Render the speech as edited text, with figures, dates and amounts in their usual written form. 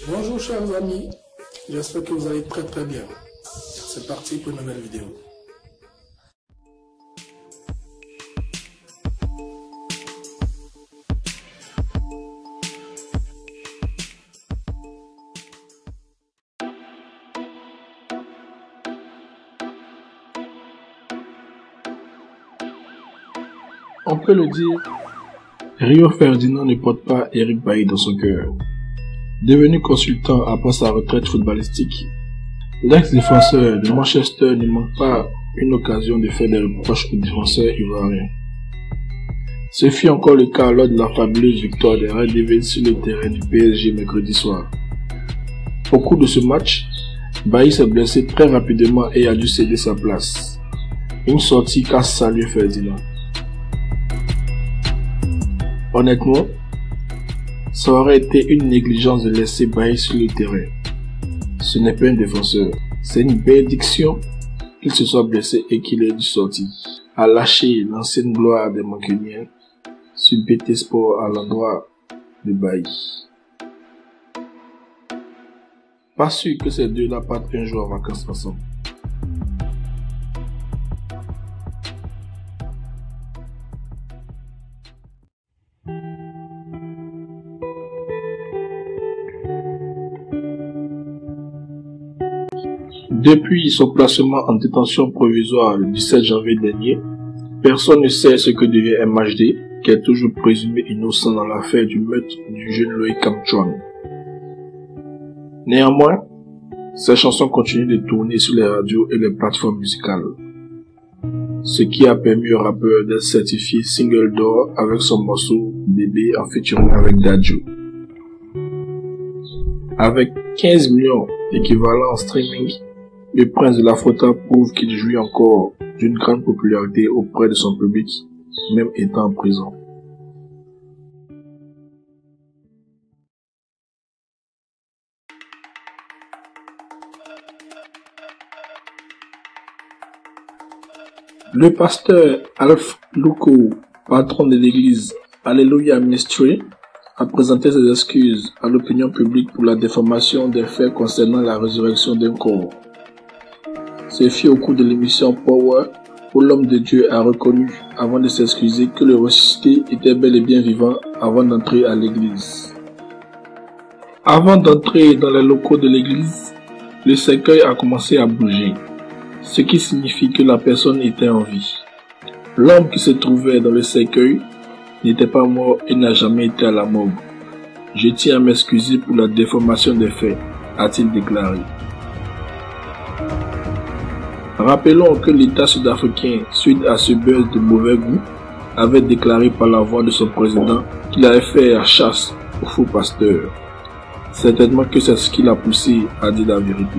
Bonjour chers amis, j'espère que vous allez très bien. C'est parti pour une nouvelle vidéo. On peut le dire, Rio Ferdinand ne porte pas Eric Bailly dans son cœur. Devenu consultant après sa retraite footballistique, l'ex-défenseur de Manchester ne manque pas une occasion de faire des reproches aux défenseurs ivoiriens. Ce fut encore le cas lors de la fabuleuse victoire des Red Devils sur le terrain du PSG mercredi soir. Au cours de ce match, Bailly s'est blessé très rapidement et a dû céder sa place. Une sortie qu'a salué Ferdinand. Honnêtement, ça aurait été une négligence de laisser Bailly sur le terrain. Ce n'est pas un défenseur, c'est une bénédiction qu'il se soit blessé et qu'il ait dû sortir. À lâcher l'ancienne gloire des Mancuniens sur BT Sport à l'endroit de Bailly. Pas sûr que ces deux-là partent un jour en vacances ensemble. Depuis son placement en détention provisoire le 17 janvier dernier, personne ne sait ce que devient MHD, qui est toujours présumé innocent dans l'affaire du meurtre du jeune Loïc Kamchuan. Néanmoins, ses chansons continuent de tourner sur les radios et les plateformes musicales, ce qui a permis au rappeur d'être certifié single d'or avec son morceau Bébé en featuring avec Dadju. Avec 15 millions d'équivalents en streaming, le prince de l'Afrota prouve qu'il jouit encore d'une grande popularité auprès de son public, même étant en prison. Le pasteur Alf Luko, patron de l'église Alléluia Ministry, a présenté ses excuses à l'opinion publique pour la déformation des faits concernant la résurrection d'un corps. Ce fut au cours de l'émission Power où l'homme de Dieu a reconnu, avant de s'excuser, que le ressuscité était bel et bien vivant avant d'entrer à l'église. Avant d'entrer dans les locaux de l'église, le cercueil a commencé à bouger, ce qui signifie que la personne était en vie. L'homme qui se trouvait dans le cercueil n'était pas mort et n'a jamais été à la morgue. Je tiens à m'excuser pour la déformation des faits, a-t-il déclaré. Rappelons que l'État sud-africain, suite à ce buzz de mauvais goût, avait déclaré par la voix de son président qu'il avait fait la chasse aux faux pasteurs. Certainement que c'est ce qui l'a poussé à dire la vérité.